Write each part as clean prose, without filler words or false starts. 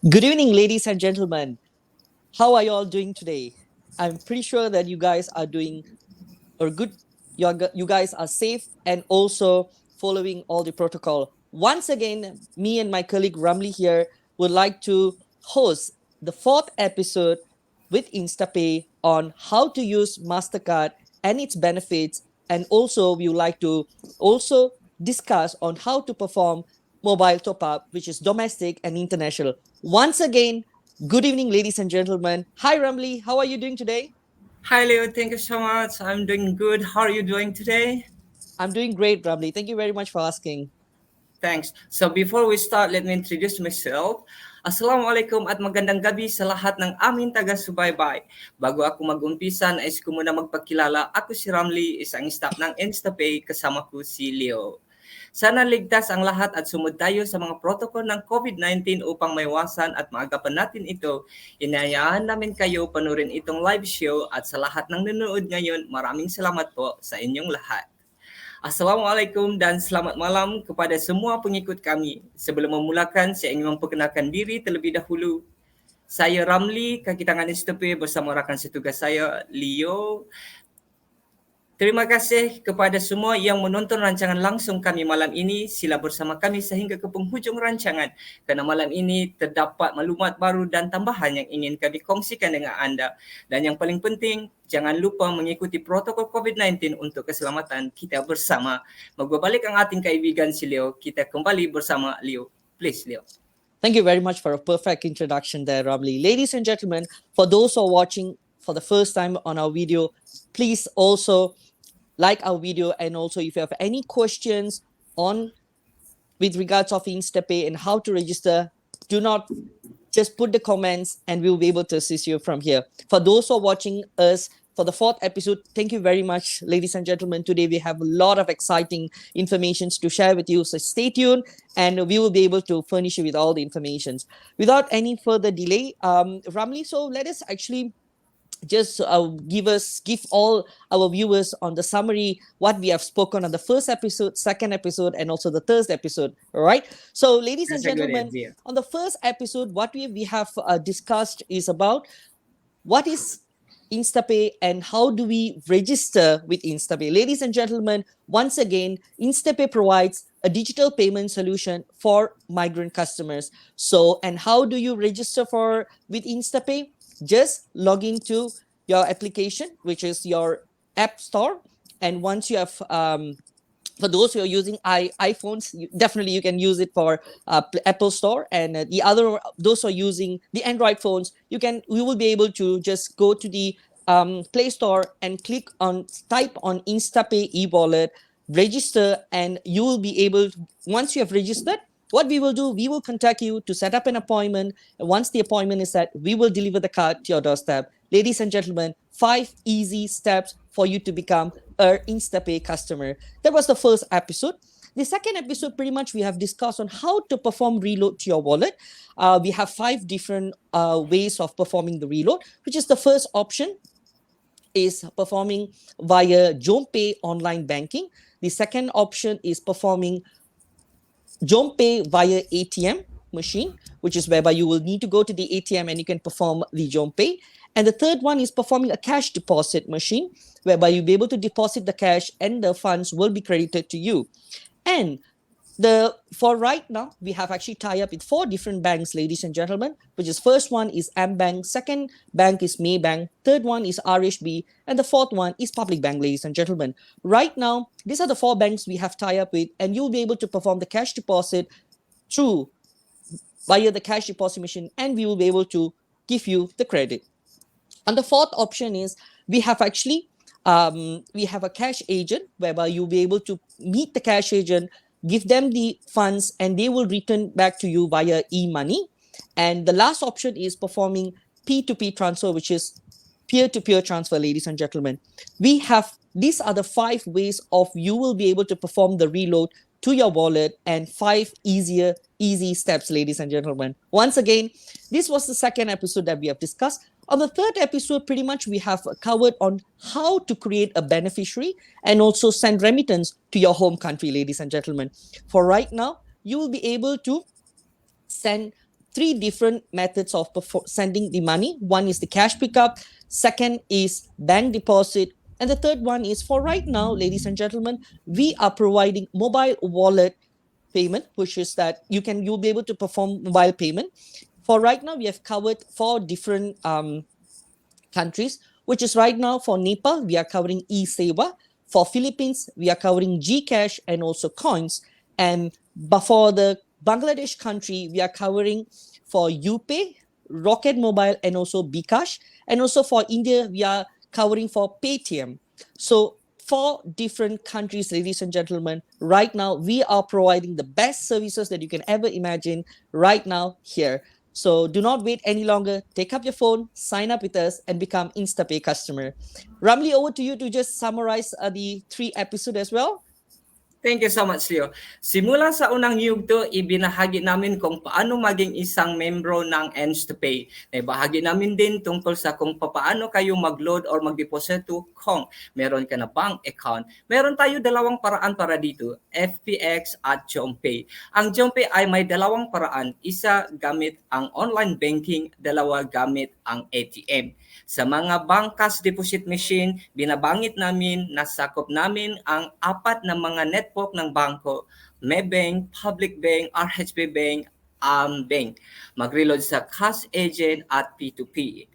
Good evening, ladies and gentlemen. How are you all doing today? I'm pretty sure that you guys are doing or good. You guys are safe and also following all the protocol. Once again, me and my colleague Ramli here would like to host the fourth episode with Instapay on how to use Mastercard and its benefits, and also we would like to also discuss on how to perform mobile top up, which is domestic and international. Once again, good evening, ladies and gentlemen. Hi, Ramli. How are you doing today? Hi Leo, thank you so much. I'm doing good. How are you doing today? I'm doing great, Ramli. Thank you very much for asking. Thanks. So before we start, let me introduce myself. Assalamualaikum at magandang gabi sa lahat ng aming taga-subaybay. Bago ako mag-umpisa, nais ko muna magpakilala. Ako si Ramli, isang staff ng Instapay, kasama ko si Leo. Sana ligtas ang lahat at sumunod tayo sa mga protocol ng COVID-19 upang maiwasan at maagapan natin ito. Inayaan namin kayo panurin itong live show at sa lahat ng nanonood ngayon, maraming salamat po sa inyong lahat. Assalamualaikum dan selamat malam kepada semua pengikut kami. Sebelum memulakan, saya ingin memperkenalkan diri terlebih dahulu. Saya Ramli, kaki tangan Instapay bersama rakan setugas saya, Leo. Terima kasih kepada semua yang menonton rancangan langsung kami malam ini. Sila bersama kami sehingga ke penghujung rancangan. Kerana malam ini terdapat maklumat baru dan tambahan yang ingin kami kongsikan dengan anda. Dan yang paling penting, jangan lupa mengikuti protokol COVID-19 untuk keselamatan kita bersama. Magbabalik ang ating kaibigan si Leo. Kita kembali bersama Leo. Please, Leo. Thank you very much for a perfect introduction there, Ramli. Ladies and gentlemen, for those who are watching for the first time on our video, please also like our video, and also if you have any questions on with regards of Instapay and how to register, do not just put the comments and we'll be able to assist you from here. For those who are watching us for the fourth episode, thank you very much, ladies and gentlemen. Today we have a lot of exciting informations to share with you, so stay tuned and we will be able to furnish you with all the informations. Without any further delay, Ramli, so let us actually just give all our viewers on the summary what we have spoken on the first episode, second episode, and also the third episode. All right. So, ladies and That's a good gentlemen, idea. on the first episode, what we have discussed is about what is Instapay and how do we register with Instapay. Ladies and gentlemen, once again, Instapay provides a digital payment solution for migrant customers. So, and how do you register for with Instapay? Just log into your application, which is your app store, and once you have for those who are using iPhones, definitely you can use it for Apple Store, and the other those who are using the Android phones, you will be able to just go to the Play Store and type on Instapay e-wallet, register, and you will be able to, once you have registered, what we will do, we will contact you to set up an appointment. And once the appointment is set, we will deliver the card to your doorstep. Ladies and gentlemen, 5 easy steps for you to become an Instapay customer. That was the first episode. The second episode, pretty much we have discussed on how to perform reload to your wallet. We have 5 different ways of performing the reload, which is the first option is performing via JomPay online banking. The second option is performing JomPay via ATM machine, which is whereby you will need to go to the ATM and you can perform the JomPay. And the third one is performing a cash deposit machine, whereby you'll be able to deposit the cash and the funds will be credited to you. And for right now, we have actually tied up with 4 different banks, ladies and gentlemen, which is first one is Bank, second bank is Maybank, third one is RHB, and the fourth one is Public Bank, ladies and gentlemen. Right now, these are the 4 banks we have tied up with, and you'll be able to perform the cash deposit through via the cash deposit machine, and we will be able to give you the credit. And the fourth option is we have actually we have a cash agent, whereby you'll be able to meet the cash agent, give them the funds, and they will return back to you via e-money. And the last option is performing P2P transfer, which is peer-to-peer transfer, ladies and gentlemen. These are the 5 ways of you will be able to perform the reload to your wallet, and 5 easy steps, ladies and gentlemen. Once again, this was the second episode that we have discussed. On the third episode, pretty much we have covered on how to create a beneficiary and also send remittance to your home country, ladies and gentlemen. For right now, you will be able to send three different methods of sending the money. One is the cash pickup, second is bank deposit, and the third one is, for right now, ladies and gentlemen, we are providing mobile wallet payment, which is that you'll be able to perform mobile payment. For right now, we have covered four different countries, which is right now for Nepal, we are covering eSewa. For Philippines, we are covering GCash and also coins. And but for the Bangladesh country, we are covering for UPay, Rocket Mobile, and also Bkash. And also for India, we are covering for Paytm. So four different countries, ladies and gentlemen, right now we are providing the best services that you can ever imagine right now here. So do not wait any longer. Take up your phone, sign up with us, and become Instapay customer. Ramli, over to you to just summarize the 3 episodes as well. Thank you so much, Leo. Simula sa unang yugto, ibinahagi namin kung paano maging isang membro ng Instapay. Naibahagi namin din tungkol sa kung paano kayo mag-load or mag-deposito kung meron ka na bank account. Meron tayo dalawang paraan para dito, FPX at JomPay. Ang JomPay ay may dalawang paraan. Isa gamit ang online banking, dalawa gamit ang ATM. Sa mga bank cash deposit machine, binabangit namin, nasakop namin ang 4 na mga network ng bangko, Maybank, Public Bank, RHB Bank, Bank. Mag-reload sa cash agent at P2P.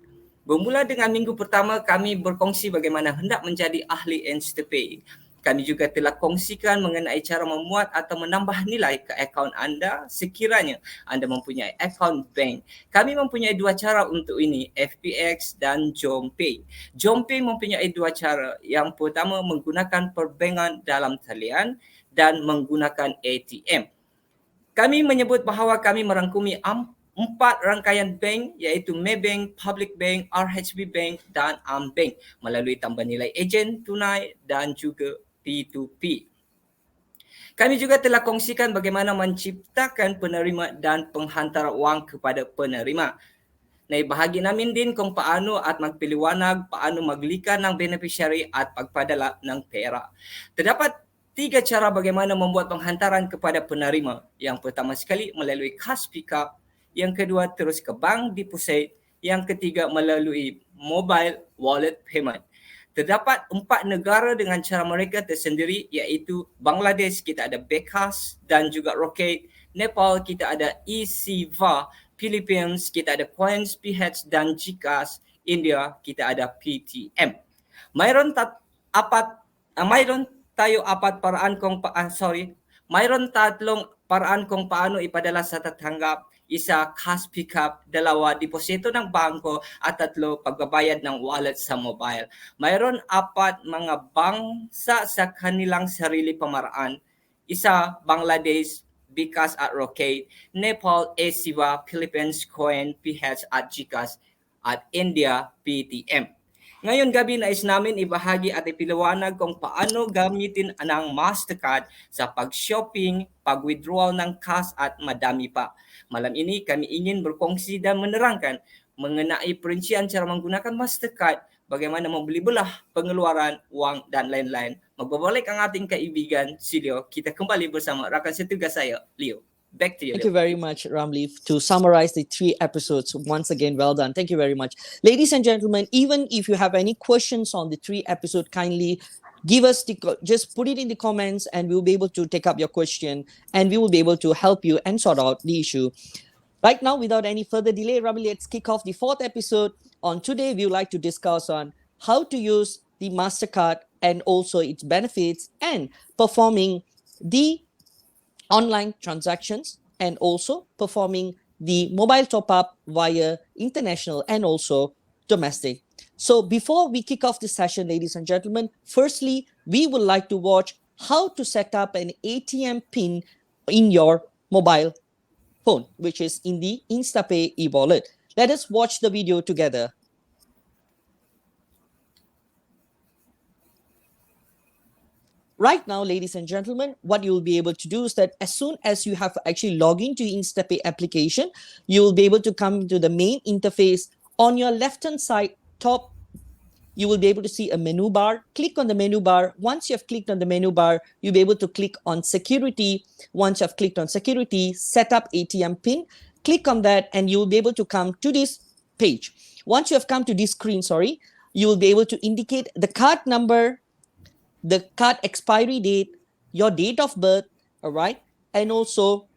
Bermula dengan minggu pertama, kami berkongsi bagaimana hendak menjadi ahli Instapay. Kami juga telah kongsikan mengenai cara memuat atau menambah nilai ke akaun anda sekiranya anda mempunyai akaun bank. Kami mempunyai 2 cara untuk ini, FPX dan JomPay. JomPay mempunyai 2 cara. Yang pertama menggunakan perbankan dalam talian dan menggunakan ATM. Kami menyebut bahawa kami merangkumi 4 rangkaian bank iaitu Maybank, Public Bank, RHB Bank dan Bank melalui tambah nilai ejen, tunai dan juga P2P. Kami juga telah kongsikan bagaimana menciptakan penerima dan penghantar wang kepada penerima. Naibahagi namin din kung paano at magpiliwanag, paano maglika ng beneficiary at pagpadala ng pera. Terdapat 3 cara bagaimana membuat penghantaran kepada penerima. Yang pertama sekali melalui cash pickup, yang kedua terus ke bank deposit, yang ketiga melalui mobile wallet payment. Terdapat 4 negara dengan cara mereka tersendiri iaitu Bangladesh kita ada Bkash dan juga Rocket, Nepal kita ada eSewa, Philippines kita ada Coins, PH dan GCash, India kita ada PTM. Mayroon tatlong paraan kung paano ipadala sa tatanggap. Isa, cash pickup, 2, deposito ng bangko, at 3, pagbabayad ng wallet sa mobile. Mayroon 4 mga bangsa sa kanilang sarili pamaraan. Isa, Bangladesh, Bkash at Rocket, Nepal, eSewa, Philippines, Coin, PH at GCash, at India, PTM. Ngayon gabi nais namin ibahagi at ipiliwanag kung paano gamitin ang Mastercard sa pag-shopping, pag-withdrawal ng cash at madami pa. Malam ini kami ingin berkongsi dan menerangkan mengenai perincian cara menggunakan Mastercard, bagaimana membeli belah pengeluaran, wang dan lain-lain. Magbabalik ang ating kaibigan si Leo. Kita kembali bersama rakan setugas saya, Leo. Back to you. Thank you very much, Ramli, to summarize the 3 episodes. Once again, well done. Thank you very much. Ladies and gentlemen, even if you have any questions on the 3 episodes, kindly give us just put it in the comments and we'll be able to take up your question and we will be able to help you and sort out the issue. Right now, without any further delay, Ramli, let's kick off the 4th episode. On today, we would like to discuss on how to use the Mastercard and also its benefits and performing the online transactions and also performing the mobile top-up via international and also domestic. So before we kick off the session, ladies and gentlemen, firstly, we would like to watch how to set up an ATM PIN in your mobile phone, which is in the Instapay e-wallet. Let us watch the video together. Right now, ladies and gentlemen, what you'll be able to do is that as soon as you have actually logged into Instapay application, you'll be able to come to the main interface. On your left-hand side top, you will be able to see a menu bar. Click on the menu bar. Once you have clicked on the menu bar, you'll be able to click on security. Once you have clicked on security, set up ATM PIN. click on that and you will be able to come to this page. Once you have come to this screen, you will be able to indicate the card number, the card expiry date, your date of birth, all right, and also,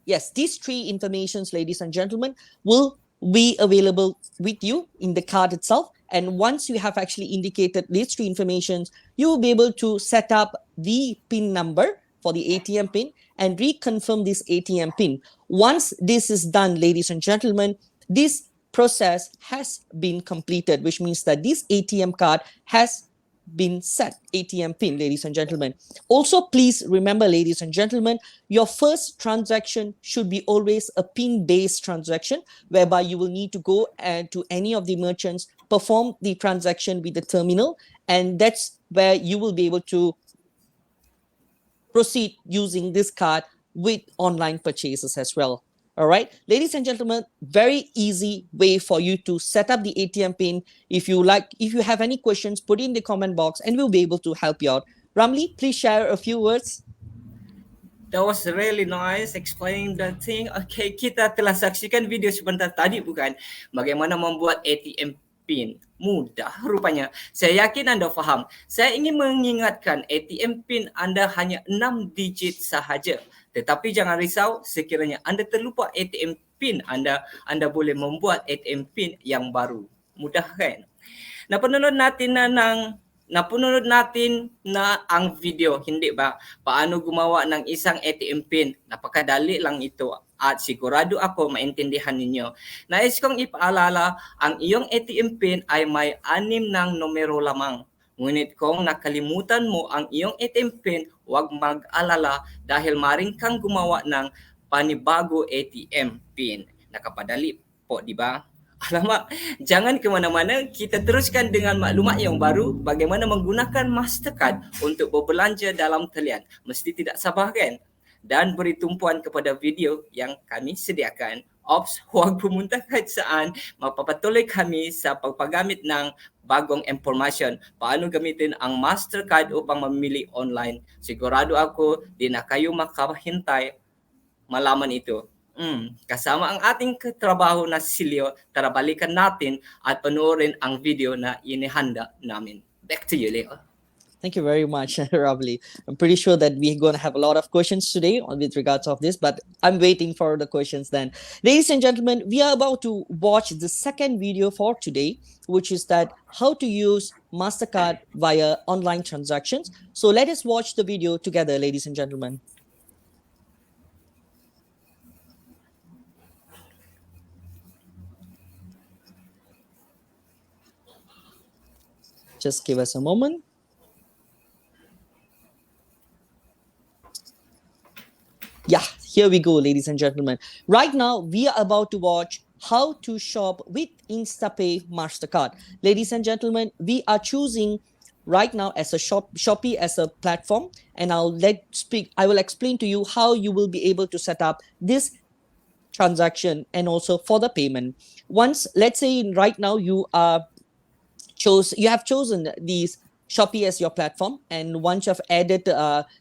yes, these three informations, ladies and gentlemen, will be available with you in the card itself. And once you have actually indicated these three informations, you will be able to set up the PIN number for the ATM PIN and reconfirm this ATM PIN. Once this is done, ladies and gentlemen, this process has been completed, which means that this ATM card has been set ATM PIN, ladies and gentlemen. Also, please remember, ladies and gentlemen, your first transaction should be always a PIN-based transaction, whereby you will need to go to any of the merchants, perform the transaction with the terminal, and that's where you will be able to proceed using this card with online purchases as well. All right, ladies and gentlemen, very easy way for you to set up the ATM PIN. If you have any questions, put it in the comment box and we'll be able to help you out. Ramli, please share a few words. That was really nice explaining the thing. Okay, kita telah saksikan video sebentar tadi bukan? Bagaimana membuat ATM PIN. Mudah rupanya. Saya yakin anda faham. Saya ingin mengingatkan ATM PIN anda hanya 6 digit sahaja. Tetapi jangan risau, sekiranya anda terlupa ATM PIN anda boleh membuat ATM PIN yang baru. Mudah kan? Napununod natin na ang video, hindi ba? Paano gumawa ng isang ATM PIN? Napakadali lang ito at sigurado ako maintindihan ninyo. Nais kong ipaalala, ang iyong ATM PIN ay may 6 ng numero lamang. Ngunit kung nakalimutan mo ang iyong ATM PIN, huwag mag-alala dahil maring kang gumawa ng panibago ATM PIN. Nakapadali po, di ba? Alamak, jangan ke mana-mana, kita teruskan dengan maklumat yang baru bagaimana menggunakan Mastercard untuk berbelanja dalam talian. Mesti tidak sabar kan? Dan beri tumpuan kepada video yang kami sediakan. Ops, huwag pumunta kahit saan. Mapapatuloy kami sa pagpagamit ng bagong information. Paano gamitin ang Mastercard upang mamili online. Sigurado ako, di na kayo makahintay malaman ito. Kasama ang ating katrabaho na si Leo, tara balikan natin at panoorin ang video na inihanda namin. Back to you, Leo. Thank you very much, Ravli. I'm pretty sure that we're going to have a lot of questions today with regards of this, but I'm waiting for the questions then. Ladies and gentlemen, we are about to watch the second video for today, which is that how to use Mastercard via online transactions. So let us watch the video together, ladies and gentlemen. Just give us a moment. Yeah, here we go, ladies and gentlemen. Right now, we are about to watch how to shop with Instapay Mastercard. Ladies and gentlemen, we are choosing right now as a Shopee as a platform, and I will explain to you how you will be able to set up this transaction and also for the payment. Once, let's say right now you have chosen these Shopee as your platform, and once you have added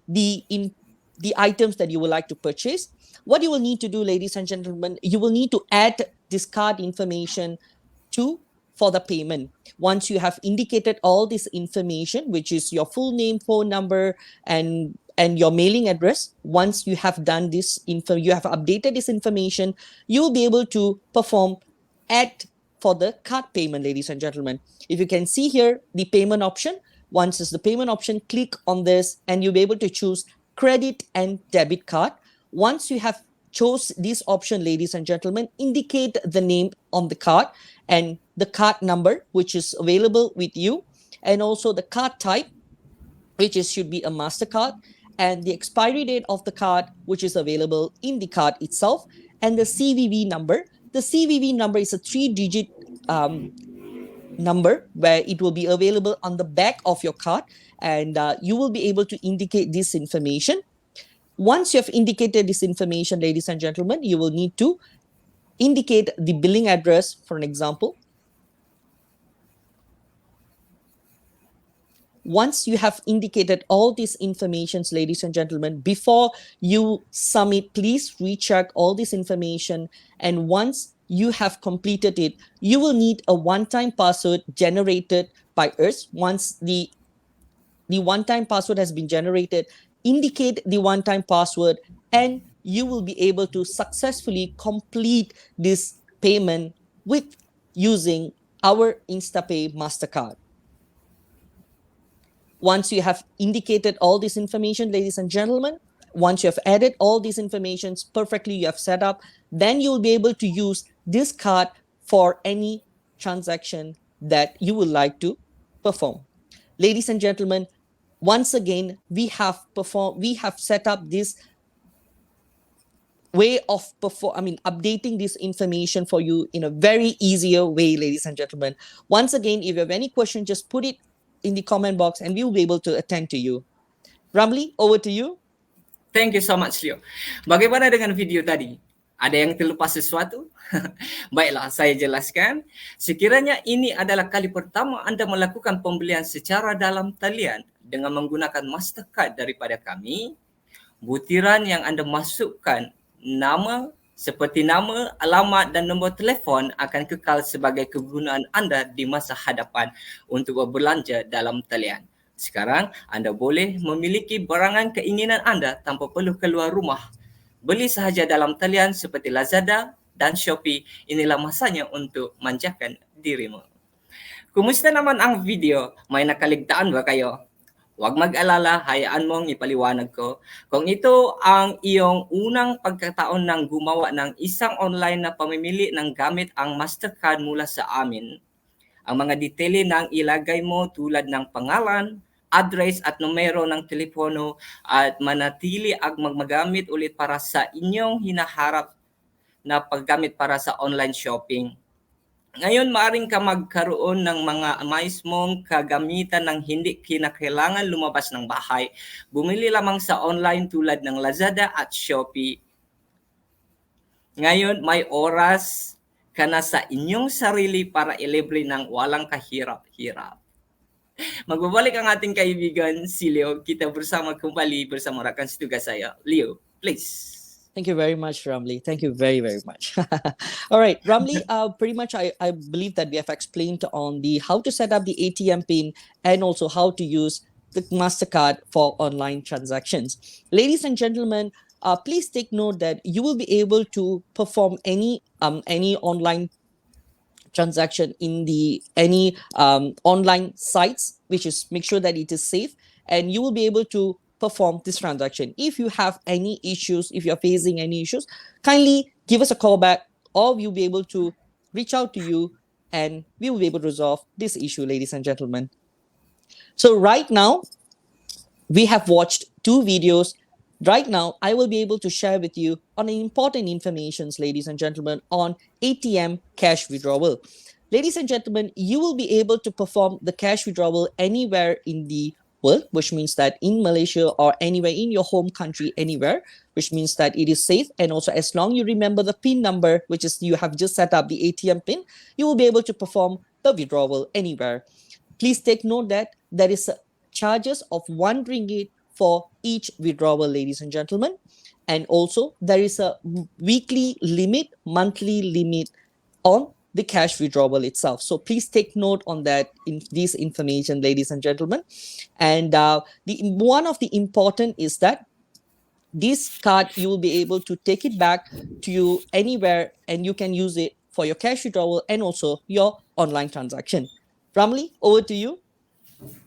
the items that you would like to purchase, what you will need to do, ladies and gentlemen, you will need to add this card information for the payment. Once you have indicated all this information, which is your full name, phone number, and your mailing address, once you have done this you have updated this information, you will be able to perform add for the card payment, ladies and gentlemen. If you can see here, the payment option, once is the payment option, click on this and you'll be able to choose credit and debit card. Once you have chose this option, ladies and gentlemen, indicate the name on the card and the card number, which is available with you, and also the card type, which should be a Mastercard, and the expiry date of the card, which is available in the card itself, and the CVV number. The CVV number is a 3-digit number where it will be available on the back of your card, and you will be able to indicate this information. Once you have indicated this information, ladies and gentlemen, you will need to indicate the billing address, for an example. Once you have indicated all these informations, ladies and gentlemen, before you submit, please recheck all this information. And once you have completed it, you will need a one-time password generated by us. Once the one-time password has been generated, indicate the one-time password, and you will be able to successfully complete this payment with using our Instapay Mastercard. Once you have indicated all this information, ladies and gentlemen, once you have added all these informations perfectly, you have set up, then you'll be able to use this card for any transaction that you would like to perform. Ladies and gentlemen, once again, we have set up this way of updating this information for you in a very easier way, ladies and gentlemen. Once again, if you have any question, just put it in the comment box and we will be able to attend to you. Ramli, over to you. Thank you so much, Leo. Bagaimana dengan video tadi? Ada yang terlepas sesuatu? Baiklah, saya jelaskan. Sekiranya ini adalah kali pertama anda melakukan pembelian secara dalam talian dengan menggunakan Mastercard daripada kami, butiran yang anda masukkan seperti nama, alamat dan nombor telefon akan kekal sebagai kegunaan anda di masa hadapan untuk berbelanja dalam talian. Sekarang, anda boleh memiliki barangan keinginan anda tanpa perlu keluar rumah. Beli sahaja dalam talian seperti Lazada dan Shopee. Inilah masanya untuk manjakan dirimu. Kumusta naman ang video? May nakaligtaan ba kayo? Huwag mag-alala, hayaan mong ipaliwanag ko. Kung ito ang iyong unang pagkataon ng gumawa ng isang online na pamimili ng gamit ang Mastercard mula sa amin, ang mga detalye na ilagay mo tulad ng pangalan, address at numero ng telepono at manatili ang magamit ulit para sa inyong hinaharap na paggamit para sa online shopping. Ngayon, maaring ka magkaroon ng mga mismong kagamitan ng hindi kinakailangan lumabas ng bahay. Bumili lamang sa online tulad ng Lazada at Shopee. Ngayon, may oras ka na sa inyong sarili para ilibre ng walang kahirap-hirap. Magbabalik ang ating kaibigan, si Leo. Kita bersama kembali bersama rakan setugas saya. Leo, please. Thank you very much, Ramli. Thank you very, very much. All right, Ramli, pretty much I believe that we have explained on the how to set up the ATM pin and also how to use the Mastercard for online transactions. Ladies and gentlemen, please take note that you will be able to perform any online transaction in the any online sites, which is make sure that it is safe, and you will be able to perform this transaction. If you have any issues, if you're facing any issues, kindly give us a call back, or we'll be able to reach out to you and we will be able to resolve this issue, ladies and gentlemen. So right now, we have watched two videos. Right now, I will be able to share with you on important information, ladies and gentlemen, on ATM cash withdrawal. Ladies and gentlemen, you will be able to perform the cash withdrawal anywhere in the world, which means that in Malaysia or anywhere in your home country, anywhere, which means that it is safe. And also, as long you remember the PIN number, which is you have just set up the ATM PIN, you will be able to perform the withdrawal anywhere. Please take note that there is charges of RM1 for each withdrawal, ladies and gentlemen. And also, there is a weekly limit, monthly limit on the cash withdrawal itself. So please take note on that in this information, ladies and gentlemen. And one of the important is that this card, you will be able to take it back to you anywhere and you can use it for your cash withdrawal and also your online transaction. Ramli, over to you.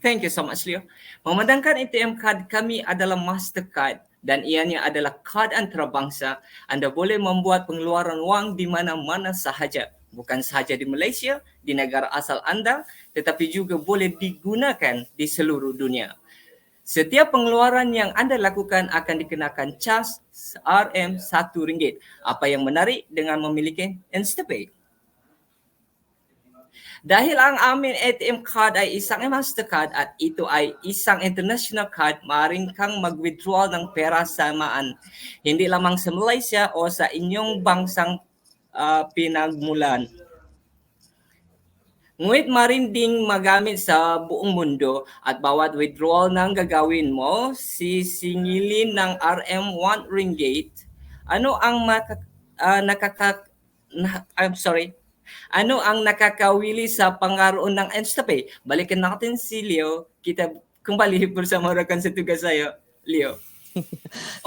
Thank you so much, Leo. Memandangkan ATM card kami adalah Mastercard dan ianya adalah kad antarabangsa, Anda boleh membuat pengeluaran wang di mana-mana sahaja. Bukan sahaja di Malaysia, di negara asal anda, tetapi juga boleh digunakan di seluruh dunia. Setiap pengeluaran yang anda lakukan akan dikenakan cas RM1. Apa yang menarik dengan memiliki Instapay? Dahil ang amin ATM card ay isang Mastercard at ito ay isang international card, maaaring kang mag-withdraw ng pera samaan, hindi lamang sa Malaysia o sa inyong bansang pinagmulan. Ngunit marinding magamit sa buong mundo at bawat withdrawal ng gagawin mo, sisingilin ng RM1 ringgit. Ano ang I'm sorry. Ano ang nakakawili sa pangaroon ng Instapay? Balikan natin si Leo. Kita kembali bersama rekan setugas saya, Leo.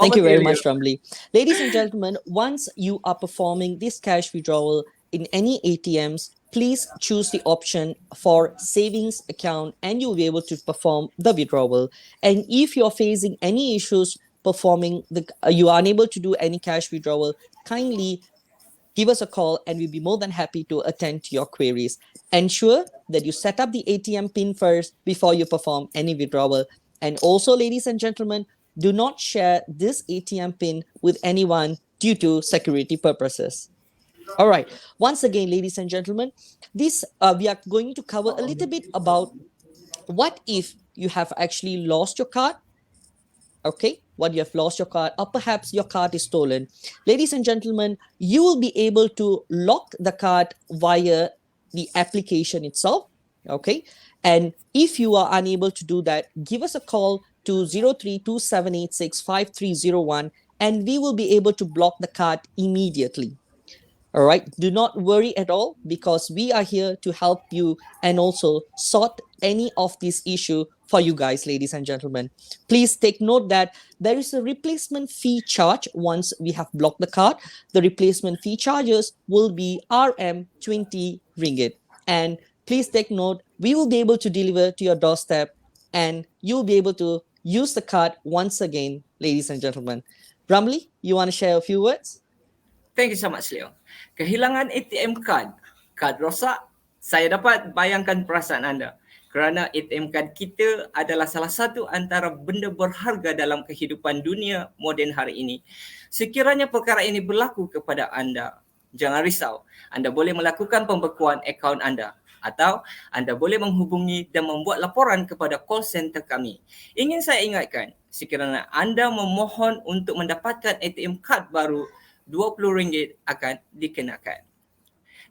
Thank Over you to you, very Leo. much, Ramli. Ladies and gentlemen, once you are performing this cash withdrawal in any ATMs, please choose the option for savings account and you'll be able to perform the withdrawal. And if you're facing any issues performing you are unable to do any cash withdrawal, kindly give us a call and we'll be more than happy to attend to your queries. Ensure that you set up the ATM PIN first before you perform any withdrawal. And also, ladies and gentlemen, do not share this ATM PIN with anyone due to security purposes. All right. Once again, ladies and gentlemen, this we are going to cover a little bit about what if you have actually lost your card. Okay, what you have lost your card, or perhaps your card is stolen. Ladies and gentlemen, you will be able to lock the card via the application itself. Okay, and if you are unable to do that, give us a call to 0327865301 and we will be able to block the card immediately. All right. Do not worry at all because we are here to help you and also sort any of this issue for you guys, ladies and gentlemen. Please take note that there is a replacement fee charge once we have blocked the card. The replacement fee charges will be RM20 ringgit. And please take note, we will be able to deliver to your doorstep and you'll be able to use the card once again, ladies and gentlemen. Ramli, you want to share a few words? Thank you so much, Leo. Kehilangan ATM card, kad rosak, saya dapat bayangkan perasaan anda. Kerana ATM card kita adalah salah satu antara benda berharga dalam kehidupan dunia moden hari ini. Sekiranya perkara ini berlaku kepada anda, jangan risau. Anda boleh melakukan pembekuan akaun anda atau anda boleh menghubungi dan membuat laporan kepada call center kami. Ingin saya ingatkan, sekiranya anda memohon untuk mendapatkan ATM card baru, RM20 akan dikenakan.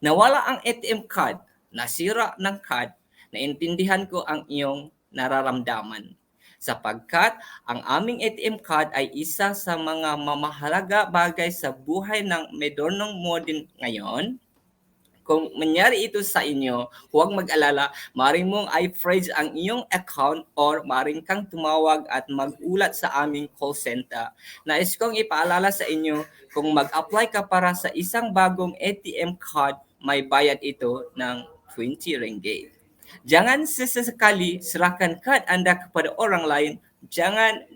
Nawala ang ATM card, nasira ng card, naintindihan ko ang iyong nararamdaman. Sapagkat ang aming ATM card ay isa sa mga mamahalaga bagay sa buhay ng modernong modern ngayon. Kung mangyari ito sa inyo, huwag mag-alala, maaaring mong i-freeze ang iyong account or maaaring kang tumawag at mag-ulat sa aming call center. Nais kong ipaalala sa inyo, kung mag-apply ka para sa isang bagong ATM card, may bayad ito ng RM20. Jangan sesekali serahkan kad anda kepada orang lain. Jangan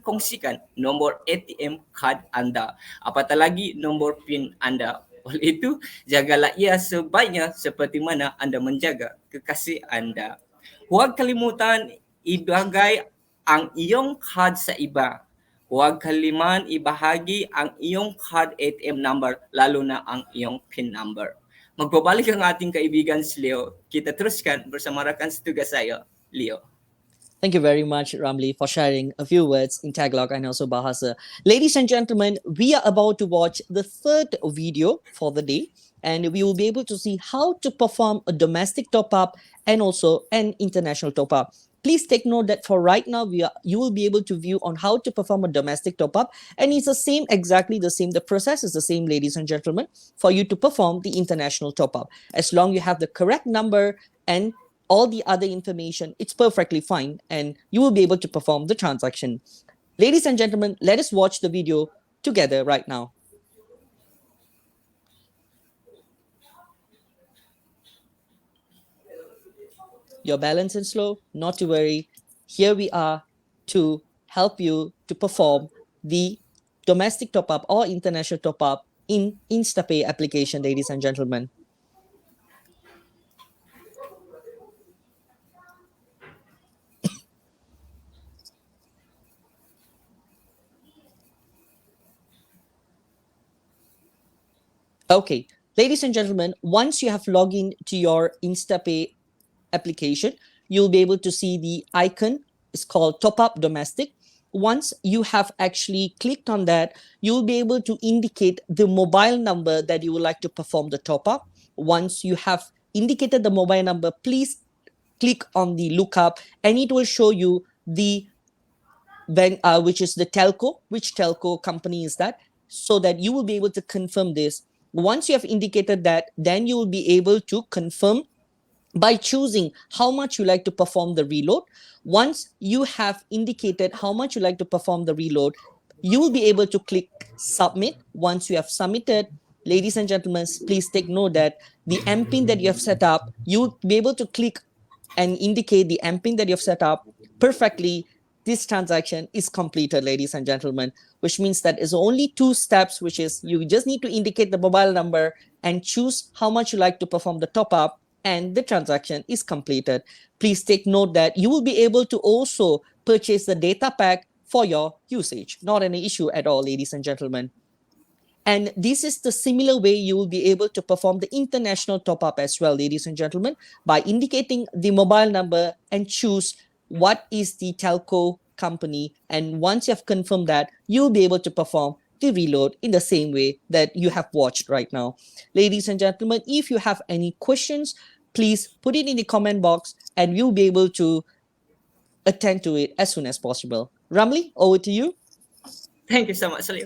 kongsikan nombor ATM card anda, apatah lagi nombor PIN anda. Oleh itu, jagalah ia sebaiknya seperti mana anda menjaga kekasih anda. Huwag kalimutan ibagay ang iyong card sa iba. Huwag kaliman ibahagi ang iyong card ATM number, lalo na ang iyong PIN number. Magbabalik ang ating kaibigan si Leo. Kita teruskan bersama rakan setugas saya, Leo. Thank you very much, Ramli, for sharing a few words in Tagalog and also Bahasa. Ladies and gentlemen, we are about to watch the third video for the day, and we will be able to see how to perform a domestic top-up and also an international top-up. Please take note that for right now, you will be able to view on how to perform a domestic top-up, and it's exactly the same. The process is the same, ladies and gentlemen, for you to perform the international top-up. As long you have the correct number and all the other information, it's perfectly fine and you will be able to perform the transaction. Ladies and gentlemen, let us watch the video together right now. Your balance is slow, not to worry. Here we are to help you to perform the domestic top-up or international top-up in Instapay application, ladies and gentlemen. Okay, ladies and gentlemen, once you have logged in to your Instapay application, you'll be able to see the icon. It's called Top Up Domestic. Once you have actually clicked on that, you'll be able to indicate the mobile number that you would like to perform the top up. Once you have indicated the mobile number, please click on the lookup and it will show you the which is the telco, which telco company is that, so that you will be able to confirm this. Once you have indicated that, then you will be able to confirm by choosing how much you like to perform the reload. Once you have indicated how much you like to perform the reload, you will be able to click submit. Once you have submitted, ladies and gentlemen, please take note that the MPIN that you have set up, you will be able to click and indicate the MPIN that you have set up perfectly. This transaction is completed, ladies and gentlemen, which means that it's only 2 steps, which is you just need to indicate the mobile number and choose how much you like to perform the top up, and the transaction is completed. Please take note that you will be able to also purchase the data pack for your usage. Not any issue at all, ladies and gentlemen. And this is the similar way you will be able to perform the international top up as well, ladies and gentlemen, by indicating the mobile number and choose what is the telco company. And once you have confirmed that, you'll be able to perform the reload in the same way that you have watched right now. Ladies and gentlemen, if you have any questions, please put it in the comment box and we'll be able to attend to it as soon as possible. Ramli, over to you. Thank you so much, Leo.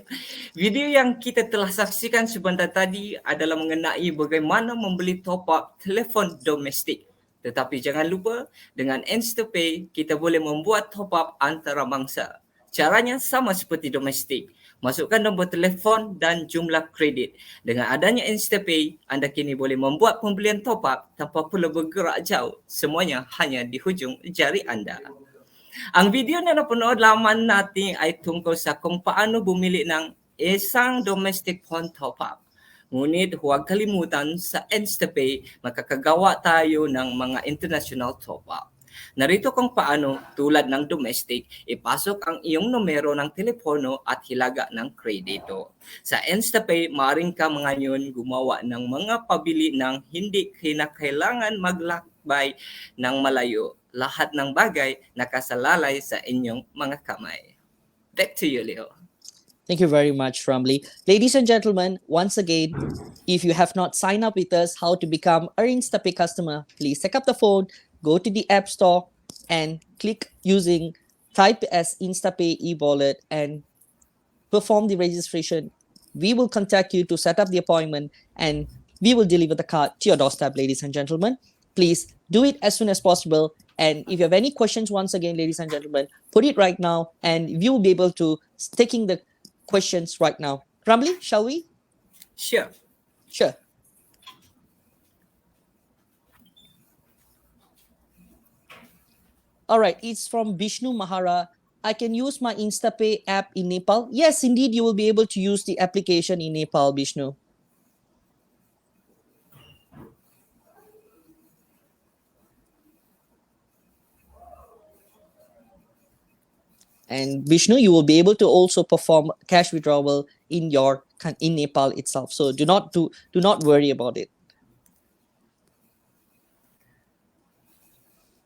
Video yang kita telah saksikan sebentar tadi adalah mengenai bagaimana membeli top up telefon domestik. Tetapi jangan lupa, dengan Instapay, kita boleh membuat top up antarabangsa. Caranya sama seperti domestik. Masukkan nombor telefon dan jumlah kredit. Dengan adanya Instapay, anda kini boleh membuat pembelian top up tanpa perlu bergerak jauh. Semuanya hanya di hujung jari anda. Ang video na napanood lamang natin ay tungkol sa kung paano bumili ng isang domestic phone top-up. Ngunit huwag kalimutan, sa Instapay, makakagawa tayo ng mga international top-up. Narito kung paano, tulad ng domestic, ipasok ang iyong numero ng telepono at hilaga ng kredito. Sa Instapay, maaaring ka ngayon gumawa ng mga pabili ng hindi kinakailangan maglakbay ng malayo. Lahat ng bagay nakasalalay sa inyong mga kamay. Back to you, Leo. Thank you very much, Ramli. Ladies and gentlemen, once again, if you have not signed up with us, how to become an Instapay customer, please take up the phone, go to the App Store, and type as Instapay e-wallet and perform the registration. We will contact you to set up the appointment and we will deliver the card to your doorstep, ladies and gentlemen. Please do it as soon as possible. And if you have any questions, once again, ladies and gentlemen, put it right now and we will be able to taking the questions right now. Ramli, shall we? Sure. Sure. All right, it's from Vishnu Mahara. I can use my Instapay app in Nepal. Yes, indeed, you will be able to use the application in Nepal, Vishnu. And Vishnu, you will be able to also perform cash withdrawal in Nepal itself. So do not worry about it.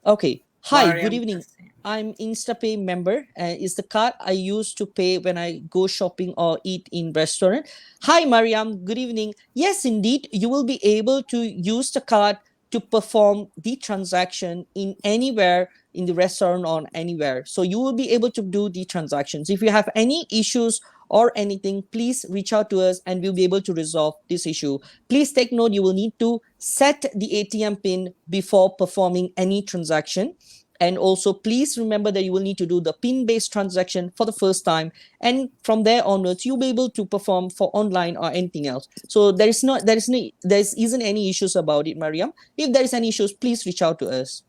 Okay. Hi, good evening. I'm Instapay member and it's the card I use to pay when I go shopping or eat in restaurant. Hi, Mariam. Good evening. Yes, indeed, you will be able to use the card to perform the transaction in anywhere in the restaurant or anywhere. So you will be able to do the transactions. If you have any issues or anything, please reach out to us and we'll be able to resolve this issue. Please take note, you will need to set the ATM PIN before performing any transaction. And also, please remember that you will need to do the PIN-based transaction for the first time. And from there onwards, you'll be able to perform for online or anything else. So there isn't any issues about it, Mariam. If there is any issues, please reach out to us.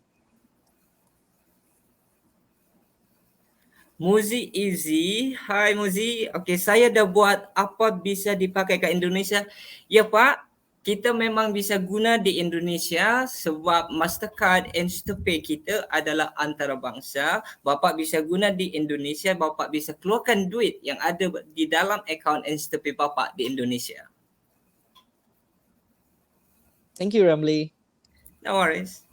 Muzi Easy. Hai Muzi. Okey, saya dah buat apa bisa dipakai kat Indonesia. Ya Pak, kita memang bisa guna di Indonesia sebab Mastercard Instapay kita adalah antarabangsa. Bapa bisa guna di Indonesia, bapa bisa keluarkan duit yang ada di dalam akaun Instapay bapa di Indonesia. Thank you, Ramli. No worries.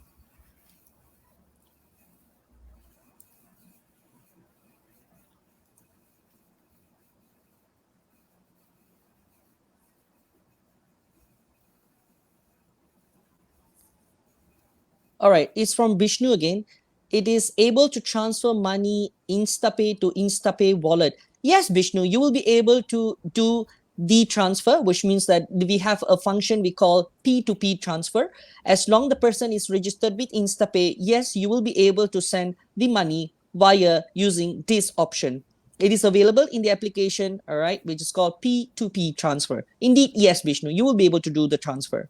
All right, it's from Vishnu again. It is able to transfer money Instapay to Instapay wallet. Yes, Vishnu, you will be able to do the transfer, which means that we have a function we call P2P transfer. As long the person is registered with Instapay, yes, you will be able to send the money via using this option. It is available in the application, all right, which is called P2P transfer. Indeed, yes, Vishnu, you will be able to do the transfer.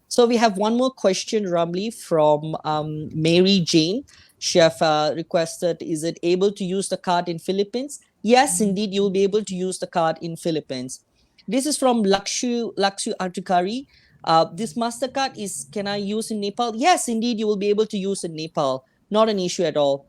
So we have one more question, Ramli, from Mary Jane. She have requested, is it able to use the card in Philippines? Yes, indeed, you will be able to use the card in Philippines. This is from Lakshu Artikari. This Mastercard is, can I use in Nepal? Yes, indeed, you will be able to use in Nepal. Not an issue at all.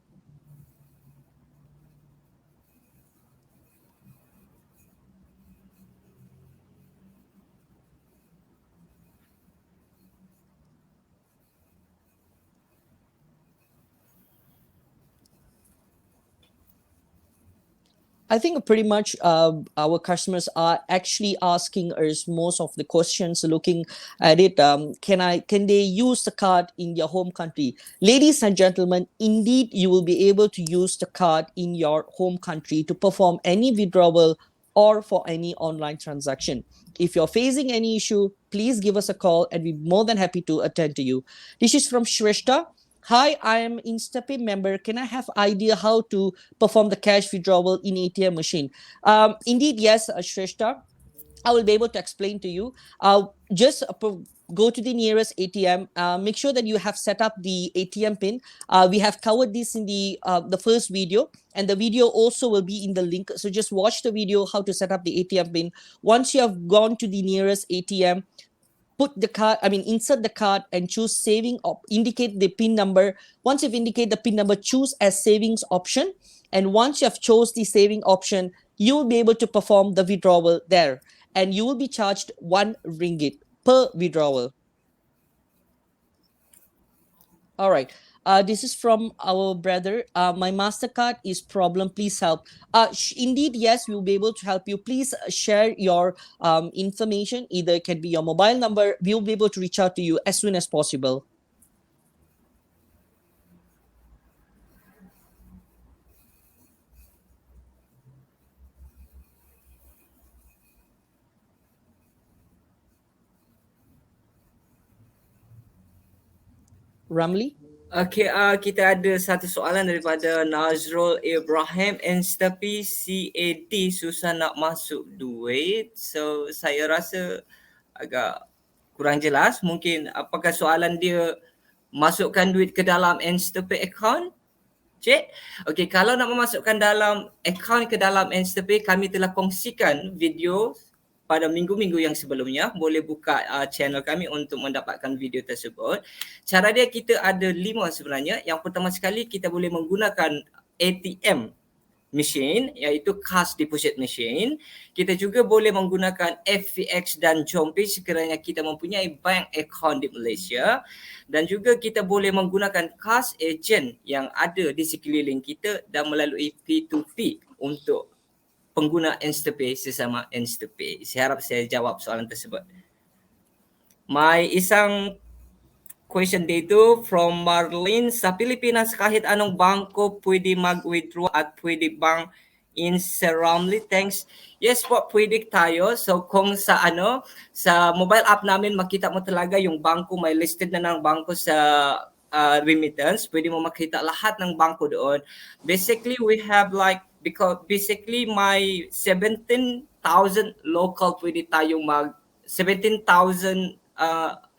I think pretty much our customers are actually asking us most of the questions, looking at it. Can they use the card in your home country? Ladies and gentlemen, indeed, you will be able to use the card in your home country to perform any withdrawal or for any online transaction. If you're facing any issue, please give us a call and we're more than happy to attend to you. This is from Shrestha. Hi, I am Instapay member. Can I have idea how to perform the cash withdrawal in ATM machine? Indeed, yes, Shrestha. I will be able to explain to you. Just go to the nearest ATM. Make sure that you have set up the ATM pin. We have covered this in the first video, and the video also will be in the link. So just watch the video how to set up the ATM pin. Once you have gone to the nearest ATM, put the card, insert the card and choose saving indicate the pin number. Once you've indicate the pin number, choose as savings option. And once you have chose the saving option, you will be able to perform the withdrawal there. And you will be charged 1 ringgit per withdrawal. All right. This is from our brother. My Mastercard is problem. Please help. Indeed, yes, we'll be able to help you. Please share your information. Either it can be your mobile number. We'll be able to reach out to you as soon as possible. Ramli? Okay, kita ada satu soalan daripada Nazrul Ibrahim. Instapay CAD susah nak masuk duit. So, saya rasa agak kurang jelas. Mungkin apakah soalan dia masukkan duit ke dalam Instapay account? Cik? Okey, kalau nak memasukkan dalam akaun ke dalam Instapay, kami telah kongsikan video pada minggu-minggu yang sebelumnya. Boleh buka channel kami untuk mendapatkan video tersebut. Cara dia kita ada 5 sebenarnya. Yang pertama sekali kita boleh menggunakan ATM machine, iaitu cash deposit machine. Kita juga boleh menggunakan FVX dan Jompay sekiranya kita mempunyai bank account di Malaysia, dan juga kita boleh menggunakan cash agent yang ada di sekeliling kita dan melalui P2P untuk pengguna Instapay sesama Instapay. Saya harap saya jawab soalan tersebut. May isang question dito from Marlene. Sa Pilipinas, kahit anong bangko pwede mag-withdraw at pwede bang in Ramli? Thanks. Yes po, pwede tayo. So kung sa sa mobile app namin makita mo talaga yung bangko, may listed na ng bangko sa remittance. Pwede mo makita lahat ng bangko doon. Basically, we have because basically may 17,000 local pwede tayong 17,000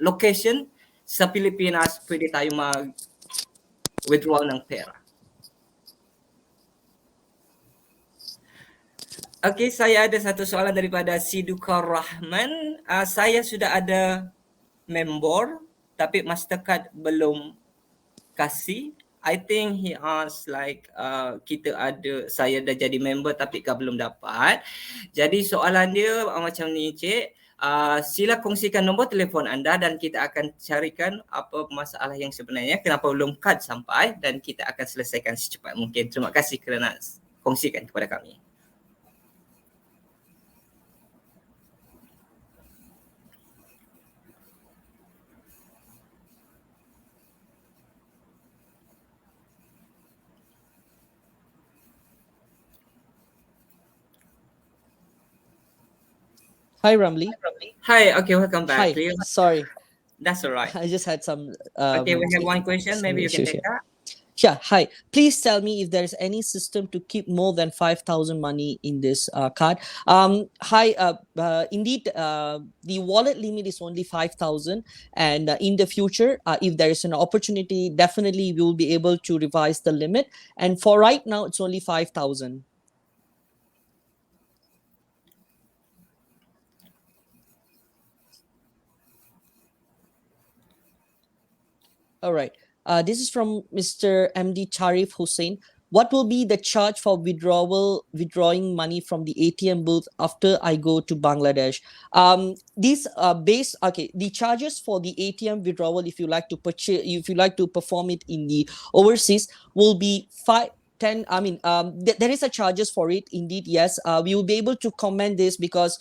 location sa Pilipinas pwede tayo mag-withdraw ng pera. Okay, saya ada satu soalan daripada Sidukar Rahman. Saya sudah ada member tapi Mastercard belum kasih. I think he asked saya dah jadi member tapi belum dapat. Jadi soalan dia macam ni, Cik. Sila kongsikan nombor telefon anda dan kita akan carikan apa masalah yang sebenarnya, kenapa belum kad sampai, dan kita akan selesaikan secepat mungkin. Terima kasih kerana kongsikan kepada kami. Hi, Ramli. Hi, okay, welcome Hi. back. Sorry, That's all right. I just had some. Okay, we have one question. some Maybe you can issues take here. that. Yeah, hi. Please tell me if there is any system to keep more than 5,000 money in this card. Hi, indeed, the wallet limit is only 5,000. And in the future, if there is an opportunity, definitely we will be able to revise the limit. And for right now, it's only 5,000. All right. This is from Mr. MD Charif Hussein. What will be the charge for withdrawing money from the ATM booth after I go to Bangladesh? These are based. Okay, the charges for the ATM withdrawal, if you like to purchase, if you like to perform it in the overseas, will be 10. I mean, there is a charges for it. Indeed, yes. We will be able to comment this because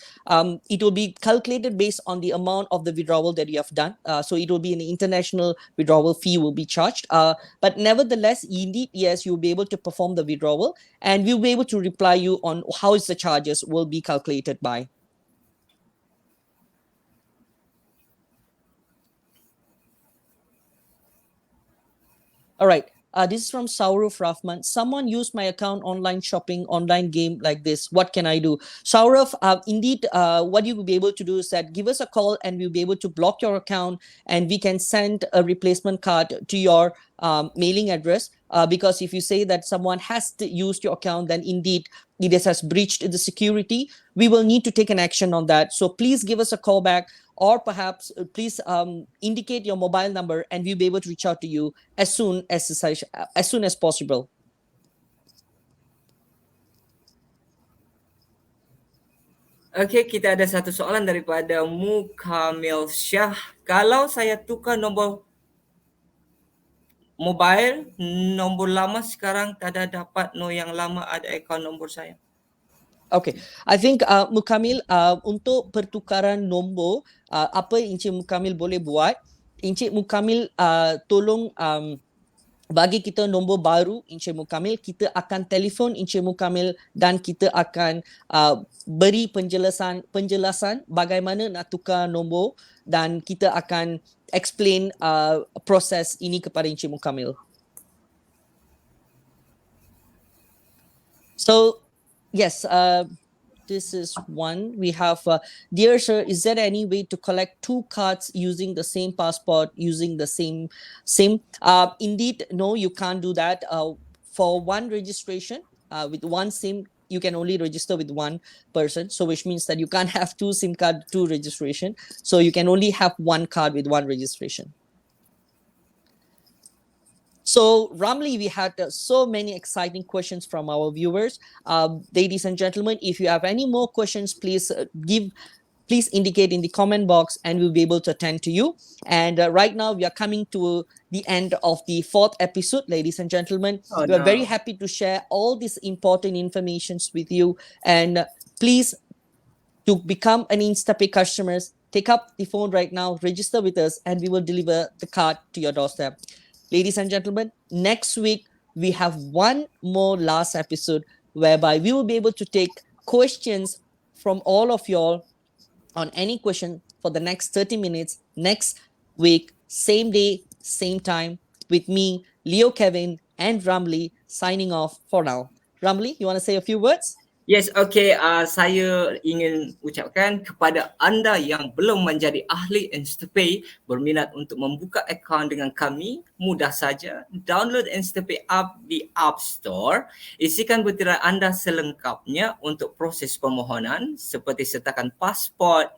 it will be calculated based on the amount of the withdrawal that you have done. So it will be an international withdrawal fee will be charged. But nevertheless, indeed, yes, you'll be able to perform the withdrawal, and we'll be able to reply you on how is the charges will be calculated by. All right. This is from Sauruf Rahman. Someone used my account online shopping, online game like this. What can I do? Sauruf, indeed, what you will be able to do is that give us a call and we'll be able to block your account and we can send a replacement card to your mailing address. Because if you say that someone has used your account, then indeed it has breached the security. We will need to take an action on that. So please give us a call back, or perhaps please indicate your mobile number and we'll be able to reach out to you as soon as possible. Okay, kita ada satu soalan daripada Mukamil Syah. Kalau saya tukar nombor mobile, nombor lama sekarang tak ada dapat yang lama ada akaun nombor saya. Okay, I think Mukamil, untuk pertukaran nombor, apa Encik Mukamil boleh buat, Encik Mukamil tolong bagi kita nombor baru Encik Mukamil. Kita akan telefon Encik Mukamil dan kita akan beri penjelasan bagaimana nak tukar nombor, dan kita akan explain proses ini kepada Encik Mukamil. So yes, this is one. We have, dear sir, is there any way to collect two cards using the same passport, using the same SIM? Indeed, no, you can't do that. For one registration, with one SIM, you can only register with one person. So which means that you can't have two SIM card, two registration. So you can only have one card with one registration. So, Ramli, we had so many exciting questions from our viewers. Ladies and gentlemen, if you have any more questions, please indicate in the comment box and we'll be able to attend to you. And right now, we are coming to the end of the 4th episode, ladies and gentlemen. We are very happy to share all these important informations with you. And please, to become an Instapay customers, take up the phone right now, register with us, and we will deliver the card to your doorstep. Ladies and gentlemen, next week we have one more last episode whereby we will be able to take questions from all of y'all on any question for the next 30 minutes next week, same day, same time, with me, Leo Kevin, and Ramli signing off for now. Ramli, you want to say a few words? Yes, okay. Saya ingin ucapkan kepada anda yang belum menjadi ahli Instapay, berminat untuk membuka akaun dengan kami, mudah saja. Download Instapay app di App Store. Isikan butiran anda selengkapnya untuk proses permohonan seperti sertakan pasport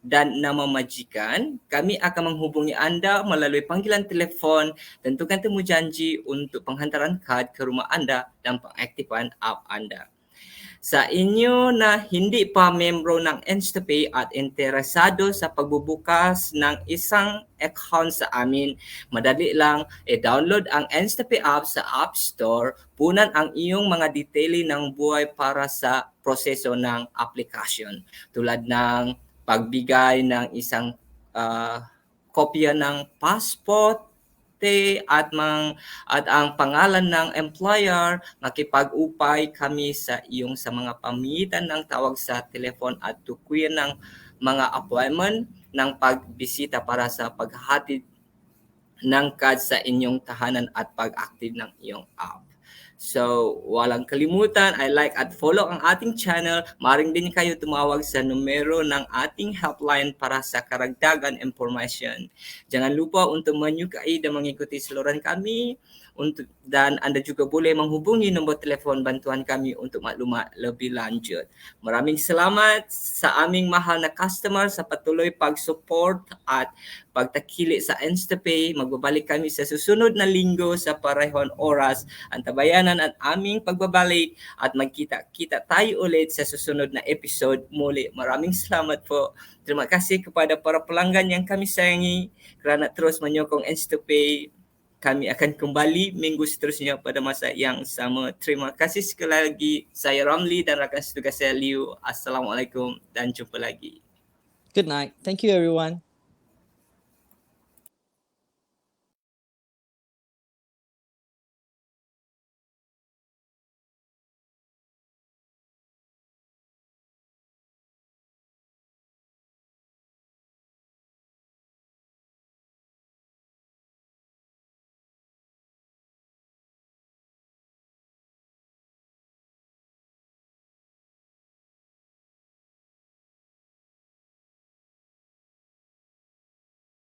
dan nama majikan. Kami akan menghubungi anda melalui panggilan telefon, tentukan temu janji untuk penghantaran kad ke rumah anda dan pengaktifan app anda. Sa inyo na hindi pa membro ng Instapay at interesado sa pagbubukas ng isang account sa amin, madali lang i-download ang Instapay app sa App Store, punan ang iyong mga detalye ng buhay para sa proseso ng aplikasyon tulad ng pagbigay ng isang kopya ng passport, at ang pangalan ng employer, makipag-upay kami sa iyong sa mga pamitan ng tawag sa telefon at tukuyin ng mga appointment ng pagbisita para sa paghahatid ng card sa inyong tahanan at pag-active ng iyong app. So, walang kalimutan, I like at follow ang ating channel. Maring din kayo tumawag sa numero ng ating helpline para sa karagdagan information. Jangan lupa untuk menyukai dan mengikuti saluran kami. Dan Anda juga boleh menghubungi nombor telefon bantuan kami untuk maklumat lebih lanjut. Maraming salamat sa aming mahal na customer sa patuloy pag-support at pagtakili sa Instapay. Magbabalik kami sa susunod na linggo sa parehong oras. Antabayanan at aming pagbabalik at magkita-kita tayo ulit sa susunod na episode muli. Maraming salamat po. Terima kasih kepada para pelanggan yang kami sayangi kerana terus menyokong Instapay. Kami akan kembali minggu seterusnya pada masa yang sama. Terima kasih sekali lagi. Saya Ramli dan rakan setugas saya Liu. Assalamualaikum dan jumpa lagi. Good night. Thank you, everyone.